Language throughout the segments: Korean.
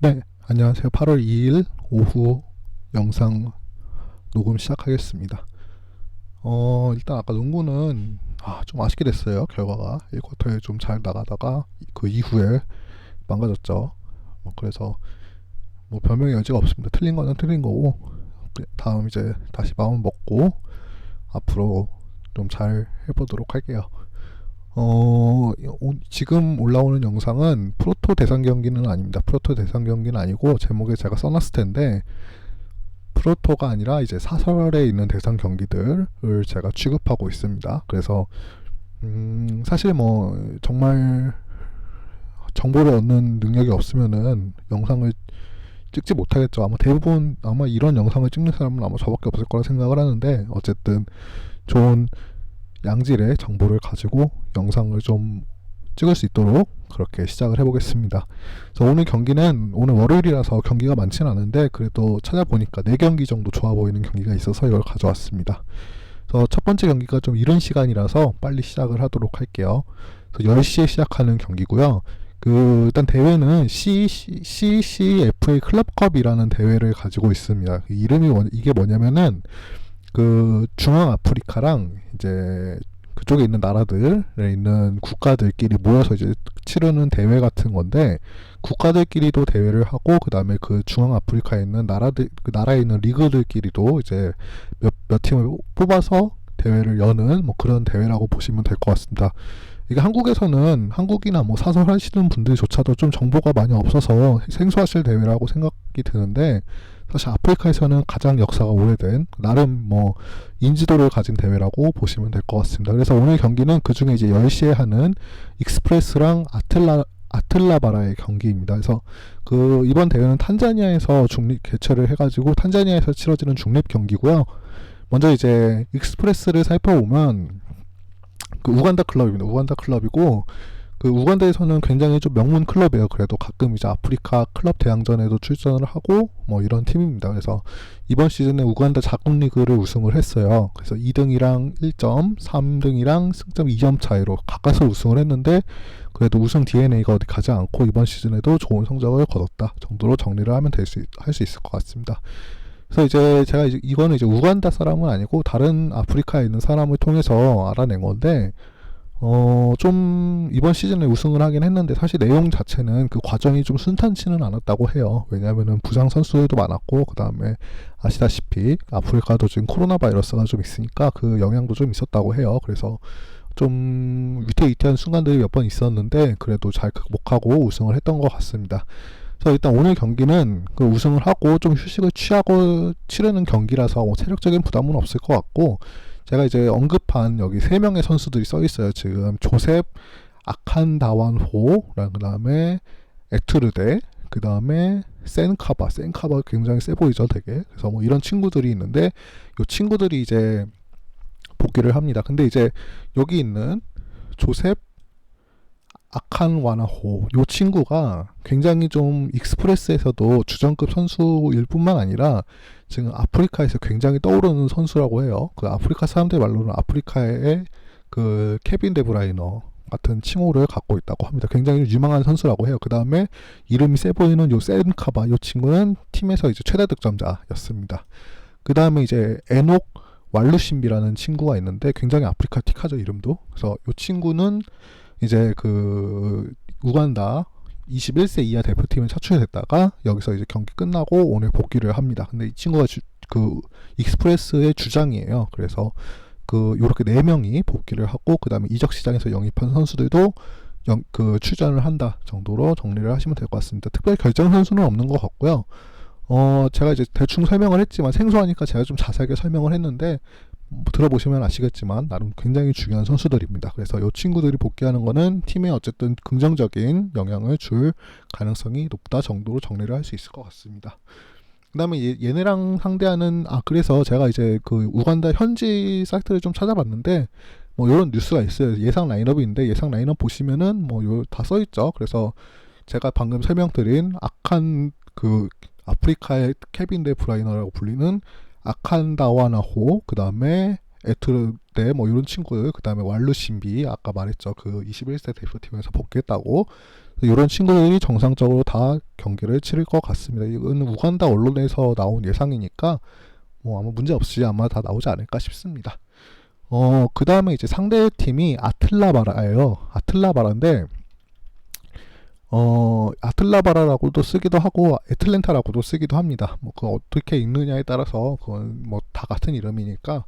네, 안녕하세요. 8월 2일 오후 영상 녹음 시작하겠습니다. 일단 아까 농구는 좀 아쉽게 됐어요. 결과가 1쿼터에 좀 잘 나가다가 그 이후에 망가졌죠. 그래서 뭐 변명의 여지가 없습니다. 틀린 거는 틀린 거고 다음 이제 다시 마음 먹고 앞으로 좀 잘 해보도록 할게요. 지금 올라오는 영상은 프로토 대상 경기는 아닙니다. 프로토 대상 경기는 아니고 제목에 제가 써놨을 텐데 프로토가 아니라 이제 사설에 있는 대상 경기들을 제가 취급하고 있습니다. 그래서 사실 뭐 정말 정보를 얻는 능력이 없으면은 영상을 찍지 못하겠죠. 아마 대부분 아마 이런 영상을 찍는 사람은 아마 저밖에 없을 거라 생각을 하는데 어쨌든 좋은 양질의 정보를 가지고 영상을 좀 찍을 수 있도록 그렇게 시작을 해보겠습니다. 그래서 오늘 경기는 오늘 월요일이라서 경기가 많지는 않은데 그래도 찾아보니까 4경기 정도 좋아 보이는 경기가 있어서 이걸 가져왔습니다. 그래서 첫 번째 경기가 좀 이른 시간이라서 빨리 시작을 하도록 할게요. 그래서 10시에 시작하는 경기고요. 일단 대회는 CCFA 클럽컵이라는 대회를 가지고 있습니다. 이게 뭐냐면은 중앙 아프리카랑 이제 그쪽에 있는 나라들에 있는 국가들끼리 모여서 이제 치르는 대회 같은 건데 국가들끼리도 대회를 하고 그 다음에 그 중앙 아프리카에 있는 나라들 그 나라에 있는 리그들끼리도 이제 몇 팀을 뽑아서 대회를 여는 뭐 그런 대회라고 보시면 될 것 같습니다. 이게 한국이나 뭐 사설 하시는 분들조차도 좀 정보가 많이 없어서 생소하실 대회라고 생각이 드는데 사실 아프리카에서는 가장 역사가 오래된 나름 뭐 인지도를 가진 대회라고 보시면 될 것 같습니다. 그래서 오늘 경기는 그 중에 이제 10시에 하는 익스프레스랑 아틀라바라의 경기입니다. 그래서 이번 대회는 탄자니아에서 개최를 해가지고 탄자니아에서 치러지는 중립 경기고요. 먼저 이제 익스프레스를 살펴보면 우간다 클럽입니다. 우간다 클럽이고 우간다에서는 굉장히 좀 명문 클럽이에요. 그래도 가끔 이제 아프리카 클럽 대항전에도 출전을 하고 뭐 이런 팀입니다. 그래서 이번 시즌에 우간다 자국 리그를 우승을 했어요. 그래서 2등이랑 1점, 3등이랑 승점 2점 차이로 가까스로 우승을 했는데 그래도 우승 DNA가 어디 가지 않고 이번 시즌에도 좋은 성적을 거뒀다 정도로 정리를 하면 할 수 있을 것 같습니다. 그래서 이제 제가 이거는 이제 우간다 사람은 아니고 다른 아프리카에 있는 사람을 통해서 알아낸 건데 좀 이번 시즌에 우승을 하긴 했는데 사실 내용 자체는 그 과정이 좀 순탄치는 않았다고 해요. 왜냐하면은 부상 선수들도 많았고 그 다음에 아시다시피 아프리카도 지금 코로나 바이러스가 좀 있으니까 그 영향도 좀 있었다고 해요. 그래서 좀 위태위태한 순간들이 몇 번 있었는데 그래도 잘 극복하고 우승을 했던 것 같습니다. 그래서 일단 오늘 경기는 우승을 하고 좀 휴식을 취하고 치르는 경기라서 뭐 체력적인 부담은 없을 것 같고 제가 이제 언급한 여기 3명의 선수들이 써 있어요. 지금 조셉 아칸다완호, 그 다음에 에투르데, 그 다음에 센카바 굉장히 세 보이죠, 되게. 그래서 뭐 이런 친구들이 있는데 이 친구들이 이제 복귀를 합니다. 근데 이제 여기 있는 조셉 아칸와나호 요 친구가 굉장히 좀 익스프레스에서도 주전급 선수일 뿐만 아니라 지금 아프리카에서 굉장히 떠오르는 선수라고 해요. 그 아프리카 사람들 말로는 아프리카의 그 케빈 데브라이너 같은 칭호를 갖고 있다고 합니다. 굉장히 유망한 선수라고 해요. 그 다음에 이름이 세 보이는 요 센카바 요 친구는 팀에서 이제 최다 득점자였습니다. 그 다음에 이제 에녹 왈루심비라는 친구가 있는데 굉장히 아프리카틱하죠, 이름도. 그래서 요 친구는 이제 우간다 21세 이하 대표팀에 차출됐다가 여기서 이제 경기 끝나고 오늘 복귀를 합니다. 근데 이 친구가 익스프레스의 주장이에요. 그래서 요렇게 4명이 복귀를 하고 그 다음에 이적 시장에서 영입한 선수들도 출전을 한다 정도로 정리를 하시면 될 것 같습니다. 특별히 결정 선수는 없는 것 같고요. 제가 이제 대충 설명을 했지만 생소하니까 제가 좀 자세하게 설명을 했는데 들어보시면 아시겠지만 나름 굉장히 중요한 선수들입니다. 그래서 이 친구들이 복귀하는 거는 팀에 어쨌든 긍정적인 영향을 줄 가능성이 높다 정도로 정리를 할 수 있을 것 같습니다. 그 다음에 얘네랑 상대하는 그래서 제가 이제 우간다 현지 사이트를 좀 찾아봤는데 뭐 이런 뉴스가 있어요. 예상 라인업인데 예상 라인업 보시면은 뭐 다 써있죠. 그래서 제가 방금 설명드린 아프리카의 케빈 데 브라이너라고 불리는 아칸다와나호, 그 다음에 에투르데 뭐 이런 친구들, 그 다음에 왈루심비 아까 말했죠. 21세 대표팀에서 복귀했다고. 이런 친구들이 정상적으로 다 경기를 치를 것 같습니다. 이건 우간다 언론에서 나온 예상이니까 뭐 아무 문제 없이 아마 다 나오지 않을까 싶습니다. 그 다음에 이제 상대 팀이 아틀라바라예요. 아틀라바라인데 아틀라바라라고도 쓰기도 하고 애틀랜타라고도 쓰기도 합니다. 뭐 그 어떻게 읽느냐에 따라서 그건 뭐 다 같은 이름이니까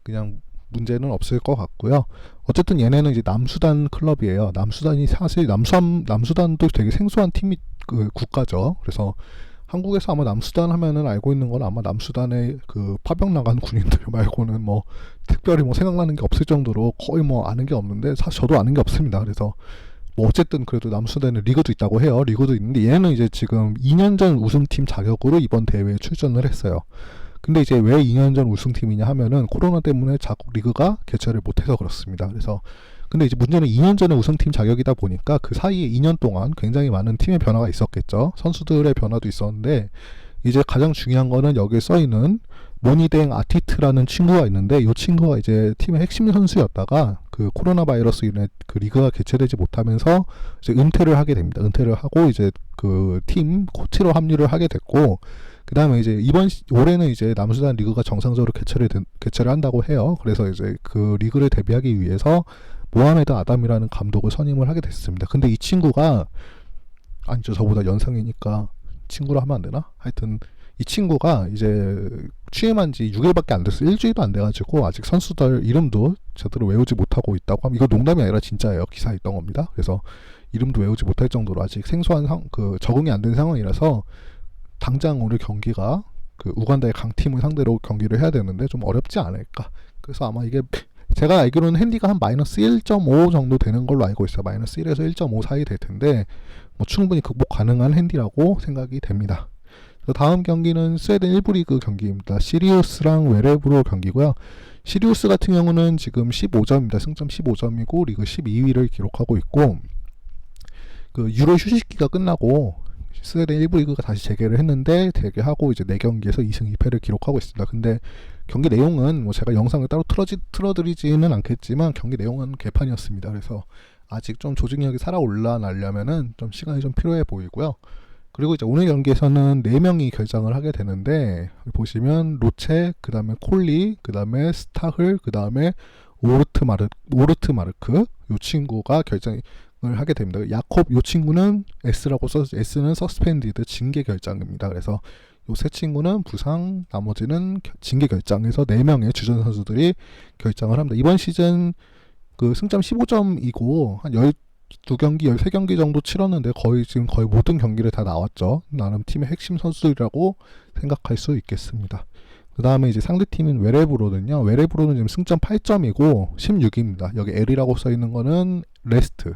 그냥 문제는 없을 것 같고요. 어쨌든 얘네는 이제 남수단 클럽이에요. 남수단이 사실 남수단도 되게 생소한 팀이 그 국가죠. 그래서 한국에서 아마 남수단 하면은 알고 있는 건 아마 남수단의 그 파병 나간 군인들 말고는 뭐 특별히 뭐 생각나는 게 없을 정도로 거의 뭐 아는 게 없는데 사실 저도 아는 게 없습니다. 그래서 뭐 어쨌든 그래도 남수단에 리그도 있다고 해요. 리그도 있는데 얘는 이제 지금 2년 전 우승팀 자격으로 이번 대회에 출전을 했어요. 근데 이제 왜 2년 전 우승팀이냐 하면은 코로나 때문에 자국 리그가 개최를 못해서 그렇습니다. 그래서 근데 이제 문제는 2년 전에 우승팀 자격이다 보니까 그 사이에 2년 동안 굉장히 많은 팀의 변화가 있었겠죠. 선수들의 변화도 있었는데 이제 가장 중요한 거는 여기에 써있는 모니댕 아티트라는 친구가 있는데 이 친구가 이제 팀의 핵심 선수였다가 그 코로나 바이러스 인해 그 리그가 개최되지 못하면서 이제 은퇴를 하게 됩니다. 은퇴를 하고 이제 그 팀 코치로 합류를 하게 됐고 그 다음에 이제 올해는 이제 남수단 리그가 정상적으로 개최를 한다고 해요. 그래서 이제 그 리그를 대비하기 위해서 모하메드 아담이라는 감독을 선임을 하게 됐습니다. 근데 이 친구가 아니죠, 저보다 연상이니까 친구로 하면 안 되나? 하여튼 이 친구가 이제 취임한 지 6일밖에 안 됐어요. 일주일도 안 돼가지고 아직 선수들 이름도 제대로 외우지 못하고 있다고 하면 이거 농담이 아니라 진짜예요. 기사에 있던 겁니다. 그래서 이름도 외우지 못할 정도로 아직 생소한 적응이 안 된 상황이라서 당장 오늘 경기가 그 우간다의 강팀을 상대로 경기를 해야 되는데 좀 어렵지 않을까. 그래서 아마 이게 제가 알기로는 핸디가 한 마이너스 1.5 정도 되는 걸로 알고 있어요. 마이너스 1에서 1.5 사이 될 텐데 뭐 충분히 극복 가능한 핸디라고 생각이 됩니다. 다음 경기는 스웨덴 1부 리그 경기입니다. 시리우스랑 웨레브로 경기고요. 시리우스 같은 경우는 지금 15점입니다. 승점 15점이고 리그 12위를 기록하고 있고 그 유로 휴식기가 끝나고 스웨덴 1부 리그가 다시 재개를 했는데 재개하고 이제 4경기에서 2승 2패를 기록하고 있습니다. 근데 경기 내용은 뭐 제가 영상을 따로 틀어드리지는 않겠지만 경기 내용은 개판이었습니다. 그래서 아직 좀 조직력이 살아올라나려면은 좀 시간이 좀 필요해 보이고요. 그리고 이제 오늘 경기에서는 4명이 결장을 하게 되는데 보시면 로체, 그 다음에 콜리, 그 다음에 스타흘, 그 다음에 오르트 마르크 이 친구가 결장을 하게 됩니다. 야콥 이 친구는 S라고 써서 S는 서스펜디드 징계 결장입니다. 그래서 이 세 친구는 부상, 나머지는 징계 결장에서 4명의 주전 선수들이 결장을 합니다. 이번 시즌 그 승점 15점이고 한 12경기, 13경기 정도 치렀는데 지금 거의 모든 경기를 다 나왔죠. 나름 팀의 핵심 선수들이라고 생각할 수 있겠습니다. 그 다음에 이제 상대팀인 웨레브로는요. 웨레브로는 지금 승점 8점이고 16위입니다. 여기 L이라고 써있는 거는 레스트,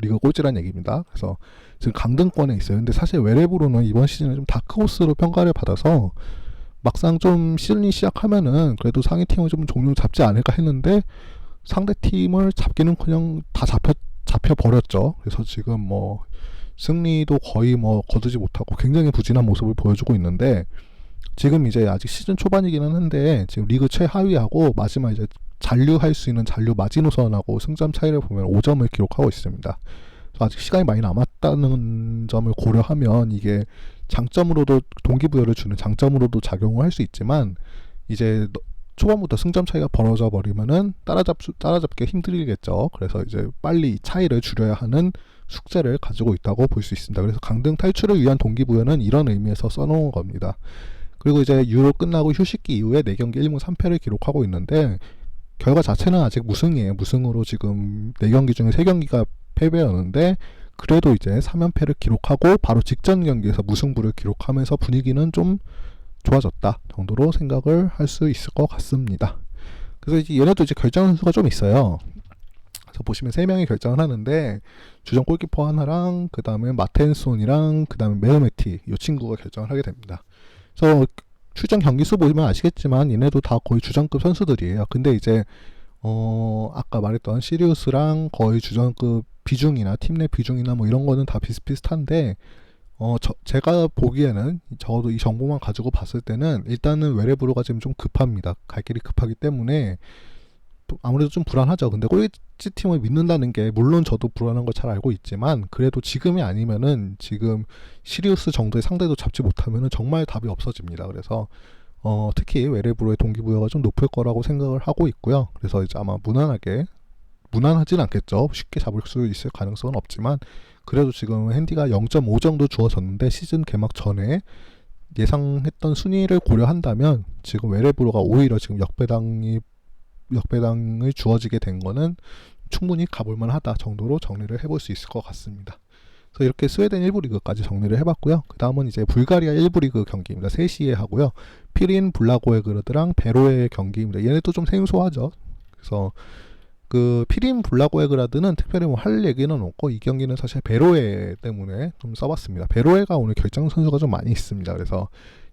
리그 꼴찌란 얘기입니다. 그래서 지금 강등권에 있어요. 근데 사실 웨레브로는 이번 시즌에 좀 다크호스로 평가를 받아서 막상 좀 시즌이 시작하면은 그래도 상위팀을 좀 종종 잡지 않을까 했는데 상대팀을 잡기는 그냥 다 잡혀버렸죠. 그래서 지금 뭐 승리도 거의 뭐 거두지 못하고 굉장히 부진한 모습을 보여주고 있는데 지금 이제 아직 시즌 초반이기는 한데 지금 리그 최하위하고 마지막 이제 잔류할 수 있는 잔류 마지노선하고 승점 차이를 보면 5점을 기록하고 있습니다. 아직 시간이 많이 남았다는 점을 고려하면 이게 장점으로도 동기부여를 주는 장점으로도 작용을 할 수 있지만 이제 초반부터 승점 차이가 벌어져 버리면은 따라잡기가 힘들겠죠. 그래서 이제 빨리 차이를 줄여야 하는 숙제를 가지고 있다고 볼 수 있습니다. 그래서 강등 탈출을 위한 동기부여는 이런 의미에서 써놓은 겁니다. 그리고 이제 유로 끝나고 휴식기 이후에 4경기 1무 3패를 기록하고 있는데 결과 자체는 아직 무승이에요. 무승으로 지금 4경기 중에 3경기가 패배였는데 그래도 이제 3연패를 기록하고 바로 직전 경기에서 무승부를 기록하면서 분위기는 좀 좋아졌다 정도로 생각을 할 수 있을 것 같습니다. 그래서 이제 얘네도 이제 결정 선수가 좀 있어요. 그래서 보시면 3명이 결정을 하는데 주전 골키퍼 하나랑 그 다음에 마텐손이랑 그 다음에 메르메티 이 친구가 결정을 하게 됩니다. 그래서 출전 경기 수 보시면 아시겠지만 얘네도 다 거의 주전급 선수들이에요. 근데 이제 아까 말했던 시리우스랑 거의 주전급 비중이나 팀 내 비중이나 뭐 이런 거는 다 비슷비슷한데 제가 보기에는 적어도 이 정보만 가지고 봤을 때는 일단은 웨레브로가 지금 좀 급합니다. 갈 길이 급하기 때문에 아무래도 좀 불안하죠. 근데 꼴찌 팀을 믿는다는 게 물론 저도 불안한 걸 잘 알고 있지만 그래도 지금이 아니면은 지금 시리우스 정도의 상대도 잡지 못하면은 정말 답이 없어집니다. 그래서 특히 외래브로의 동기부여가 좀 높을 거라고 생각을 하고 있고요. 그래서 이제 아마 무난하진 않겠죠. 쉽게 잡을 수 있을 가능성은 없지만 그래도 지금 핸디가 0.5 정도 주어졌는데 시즌 개막 전에 예상했던 순위를 고려한다면 지금 외래브로가 오히려 지금 역배당을 주어지게 된 거는 충분히 가볼만 하다 정도로 정리를 해볼 수 있을 것 같습니다. 그래서 이렇게 스웨덴 1부 리그까지 정리를 해봤고요. 그 다음은 이제 불가리아 1부 리그 경기입니다. 3시에 하고요. 피린 블라고에그르드랑 베로의 경기입니다. 얘네도 좀 생소하죠. 그래서 그 피린 블라고에그라드는 특별히 뭐 할 얘기는 없고 이 경기는 사실 베로에 때문에 좀 써봤습니다. 베로에가 오늘 결정 선수가 좀 많이 있습니다. 그래서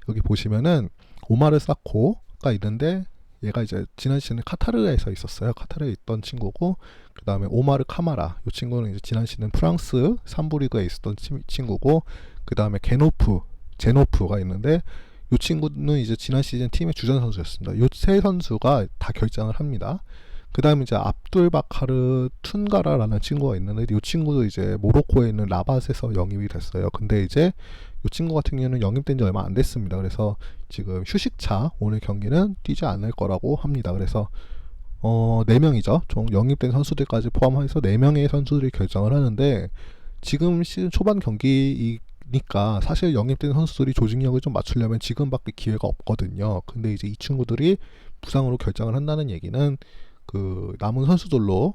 여기 보시면은 오마르 사코가 있는데 얘가 이제 지난 시즌에 카타르에서 있었어요. 카타르에 있던 친구고 그 다음에 오마르 카마라 이 친구는 이제 지난 시즌 프랑스 3부 리그에 있었던 친구고 그 다음에 제노프가 있는데 이 친구는 이제 지난 시즌 팀의 주전 선수였습니다. 이 세 선수가 다 결장을 합니다. 그 다음에 이제 압둘바카르 툰가라라는 친구가 있는데 이 친구도 이제 모로코에 있는 라밧에서 영입이 됐어요. 근데 이제 이 친구 같은 경우는 영입된 지 얼마 안 됐습니다. 그래서 지금 휴식차 오늘 경기는 뛰지 않을 거라고 합니다. 그래서 4명이죠. 총 영입된 선수들까지 포함해서 4명의 선수들이 결정을 하는데 지금 시즌 초반 경기니까 사실 영입된 선수들이 조직력을 좀 맞추려면 지금밖에 기회가 없거든요. 근데 이제 이 친구들이 부상으로 결정을 한다는 얘기는 그 남은 선수들로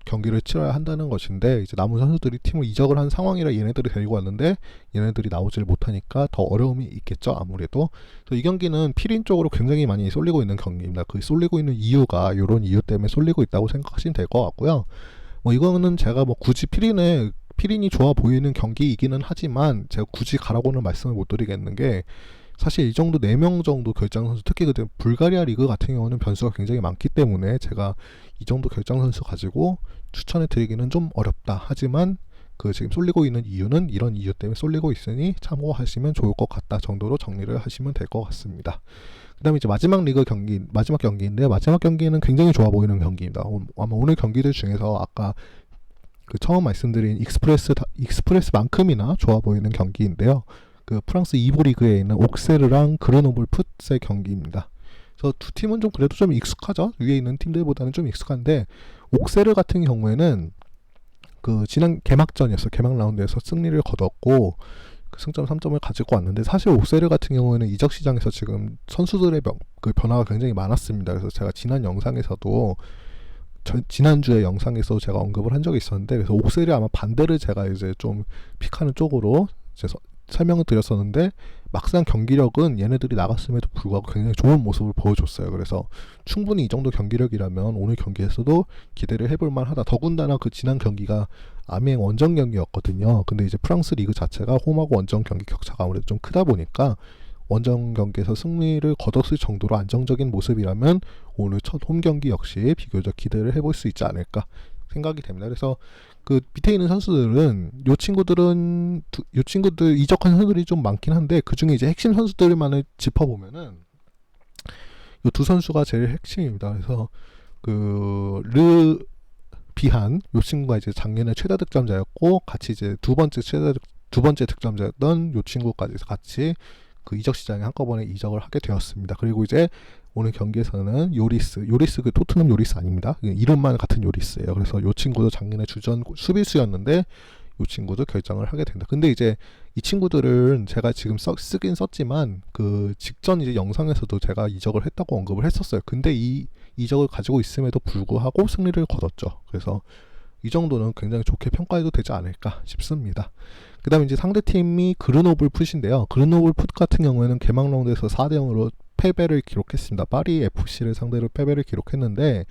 경기를 치러야 한다는 것인데 이제 남은 선수들이 팀을 이적을 한 상황이라 얘네들을 데리고 왔는데 얘네들이 나오질 못하니까 더 어려움이 있겠죠. 아무래도 그래서 이 경기는 피린 쪽으로 굉장히 많이 쏠리고 있는 경기입니다. 그 쏠리고 있는 이유가 이런 이유 때문에 쏠리고 있다고 생각하시면 될 것 같고요. 뭐 이거는 제가 뭐 굳이 피린이 좋아 보이는 경기이기는 하지만 제가 굳이 가라고는 말씀을 못 드리겠는 게 사실 이 정도 4명 정도 결장 선수 특히 그 불가리아 리그 같은 경우는 변수가 굉장히 많기 때문에 제가 이 정도 결장 선수 가지고 추천해 드리기는 좀 어렵다. 하지만 그 지금 쏠리고 있는 이유는 이런 이유 때문에 쏠리고 있으니 참고하시면 좋을 것 같다 정도로 정리를 하시면 될 것 같습니다. 그 다음에 이제 마지막 경기인데 마지막 경기는 굉장히 좋아 보이는 경기입니다. 아마 오늘 경기들 중에서 아까 그 처음 말씀드린 익스프레스만큼이나 좋아 보이는 경기인데요. 그 프랑스 2부 리그에 있는 옥세르랑 그르노블 풋의 경기입니다. 그래서 두 팀은 좀 그래도 좀 익숙하죠. 위에 있는 팀들보다는 좀 익숙한데 옥세르 같은 경우에는 그 지난 개막전이었어. 개막 라운드에서 승리를 거뒀고 그 승점 3점을 가지고 왔는데 사실 옥세르 같은 경우에는 이적 시장에서 지금 선수들의 그 변화가 굉장히 많았습니다. 그래서 제가 지난주에 영상에서 제가 언급을 한 적이 있었는데 그래서 옥세르 아마 반대를 제가 이제 좀 픽하는 쪽으로 이제 설명을 드렸었는데 막상 경기력은 얘네들이 나갔음에도 불구하고 굉장히 좋은 모습을 보여줬어요. 그래서 충분히 이 정도 경기력이라면 오늘 경기에서도 기대를 해볼 만하다. 더군다나 그 지난 경기가 아미엥 원정 경기였거든요. 근데 이제 프랑스 리그 자체가 홈하고 원정 경기 격차가 아무래도 좀 크다 보니까 원정 경기에서 승리를 거뒀을 정도로 안정적인 모습이라면 오늘 첫 홈 경기 역시 비교적 기대를 해볼 수 있지 않을까 생각이 됩니다. 그래서 그 밑에 있는 선수들은 요 친구들 이적한 선수들이 좀 많긴 한데 그 중에 이제 핵심 선수들만을 짚어보면은 요 두 선수가 제일 핵심입니다. 그래서 그 비한 요 친구가 이제 작년에 최다 득점자였고 같이 이제 두 번째 득점자였던 요 친구까지 같이 그 이적 시장에 한꺼번에 이적을 하게 되었습니다. 그리고 이제 오늘 경기에서는 요리스 그 토트넘 요리스 아닙니다. 이름만 같은 요리스예요. 그래서 이 친구도 작년에 주전 수비수였는데 이 친구도 결정을 하게 된다. 근데 이제 이 친구들은 제가 지금 쓰긴 썼지만 그 직전 이제 영상에서도 제가 이적을 했다고 언급을 했었어요. 근데 이 이적을 가지고 있음에도 불구하고 승리를 거뒀죠. 그래서 이 정도는 굉장히 좋게 평가해도 되지 않을까 싶습니다. 그 다음에 이제 상대팀이 그르노블 풋인데요. 그르노블 풋 같은 경우에는 개막 라운드에서 4대0으로 패배를 기록했습니다. 파리 FC를 상대로 패배를 기록했는데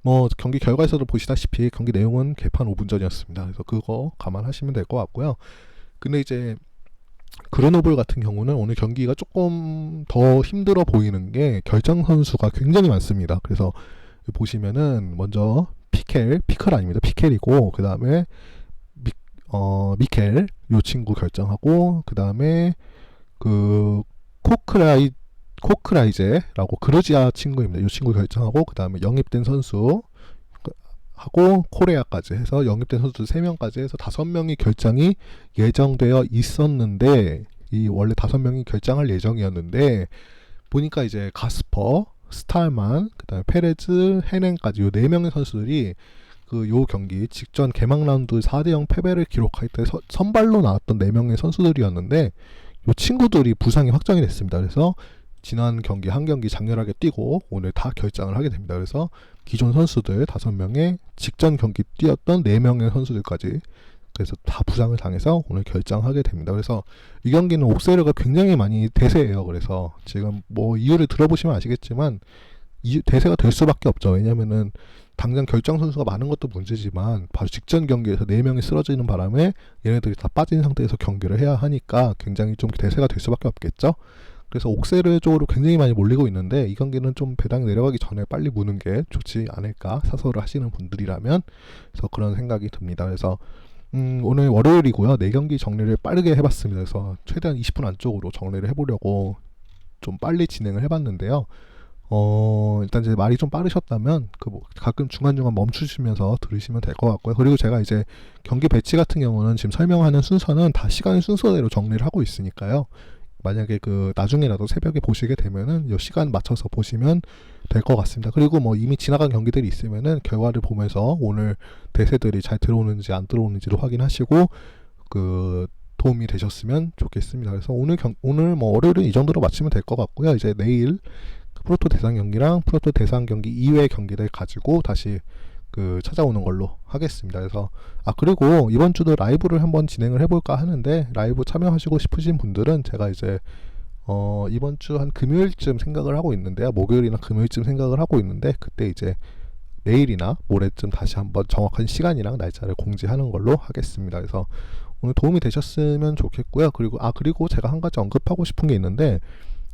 뭐 경기 결과에서도 보시다시피 경기 내용은 개판 5분전이었습니다. 그래서 그거 감안하시면 될 것 같고요. 근데 이제 그르노블 같은 경우는 오늘 경기가 조금 더 힘들어 보이는 게 결정 선수가 굉장히 많습니다. 그래서 보시면은 먼저 피클 아닙니다. 피켈이고 그 다음에 미켈 요 친구 결정하고 그 다음에 그 코크라이제라고 그르지아 친구입니다. 이 친구 결정하고 그 다음에 영입된 선수 하고 코레아까지 해서 영입된 선수 3명까지 해서 5명이 결장이 예정되어 있었는데, 이 원래 5명이 결장할 예정이었는데 보니까 이제 가스퍼, 스탈만, 그 다음에 페레즈, 헤넨까지 요 4명의 선수들이 그 요 경기 직전 개막 라운드 4대0 패배를 기록할 때 선발로 나왔던 4명의 선수들이었는데 요 친구들이 부상이 확정이 됐습니다. 그래서 지난 경기 한 경기 장렬하게 뛰고 오늘 다 결장을 하게 됩니다. 그래서 기존 선수들 5명에 직전 경기 뛰었던 4명의 선수들까지 그래서 다 부상을 당해서 오늘 결장하게 됩니다. 그래서 이 경기는 옥세르가 굉장히 많이 대세예요. 그래서 지금 뭐 이유를 들어보시면 아시겠지만 대세가 될 수밖에 없죠. 왜냐면은 당장 결정 선수가 많은 것도 문제지만 바로 직전 경기에서 4명이 쓰러지는 바람에 얘네들이 다 빠진 상태에서 경기를 해야 하니까 굉장히 좀 대세가 될 수밖에 없겠죠. 그래서 옥세르 쪽으로 굉장히 많이 몰리고 있는데 이 경기는 좀 배당이 내려가기 전에 빨리 무는 게 좋지 않을까, 사서를 하시는 분들이라면. 그래서 그런 생각이 듭니다. 그래서 오늘 월요일이고요. 4경기 정리를 빠르게 해봤습니다. 그래서 최대한 20분 안쪽으로 정리를 해보려고 좀 빨리 진행을 해봤는데요. 일단 이제 말이 좀 빠르셨다면 뭐 가끔 중간중간 멈추시면서 들으시면 될 것 같고요. 그리고 제가 이제 경기 배치 같은 경우는 지금 설명하는 순서는 다 시간 순서대로 정리를 하고 있으니까요. 만약에 그 나중에라도 새벽에 보시게 되면은 이 시간 맞춰서 보시면 될 것 같습니다. 그리고 뭐 이미 지나간 경기들이 있으면은 결과를 보면서 오늘 대세들이 잘 들어오는지 안 들어오는지도 확인하시고 그 도움이 되셨으면 좋겠습니다. 그래서 오늘 뭐 월요일은 이 정도로 마치면 될 것 같고요. 이제 내일 프로토 대상 경기랑 프로토 대상 경기 이외의 경기들 가지고 다시 그 찾아오는 걸로 하겠습니다. 그래서 그리고 이번 주도 라이브를 한번 진행을 해볼까 하는데 라이브 참여하시고 싶으신 분들은 제가 이제 이번 주 한 금요일쯤 생각을 하고 있는데요. 목요일이나 금요일쯤 생각을 하고 있는데 그때 이제 내일이나 모레쯤 다시 한번 정확한 시간이랑 날짜를 공지하는 걸로 하겠습니다. 그래서 오늘 도움이 되셨으면 좋겠고요. 그리고 제가 한 가지 언급하고 싶은 게 있는데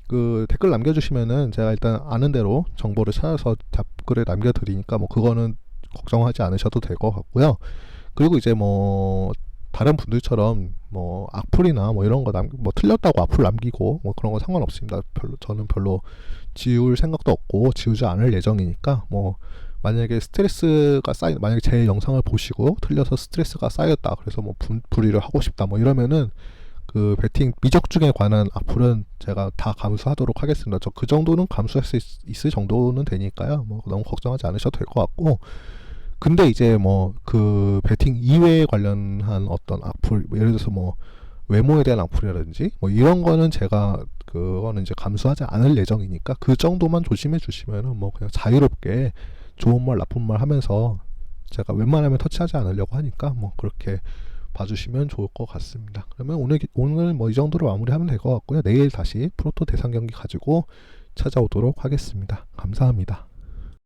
그 댓글 남겨주시면은 제가 일단 아는 대로 정보를 찾아서 답글을 남겨드리니까 뭐 그거는 걱정하지 않으셔도 될 것 같고요. 그리고 이제 뭐 다른 분들처럼 뭐 악플이나 뭐 이런 거 뭐 틀렸다고 악플 남기고 뭐 그런 거 상관없습니다. 저는 별로 지울 생각도 없고 지우지 않을 예정이니까 뭐 만약에 만약에 제 영상을 보시고 틀려서 스트레스가 쌓였다, 그래서 뭐 불이를 하고 싶다 뭐 이러면은 그 배팅 미적중에 관한 악플은 제가 다 감수하도록 하겠습니다. 저 그 정도는 감수할 수 있을 정도는 되니까요. 뭐 너무 걱정하지 않으셔도 될 것 같고. 근데 이제 뭐 그 배팅 이외에 관련한 어떤 악플, 뭐 예를 들어서 뭐 외모에 대한 악플이라든지 뭐 이런 거는 제가 그거는 이제 감수하지 않을 예정이니까 그 정도만 조심해 주시면은 뭐 그냥 자유롭게 좋은 말 나쁜 말 하면서 제가 웬만하면 터치하지 않으려고 하니까 뭐 그렇게 봐주시면 좋을 것 같습니다. 그러면 오늘 뭐 이 정도로 마무리하면 될 것 같고요. 내일 다시 프로토 대상 경기 가지고 찾아오도록 하겠습니다. 감사합니다.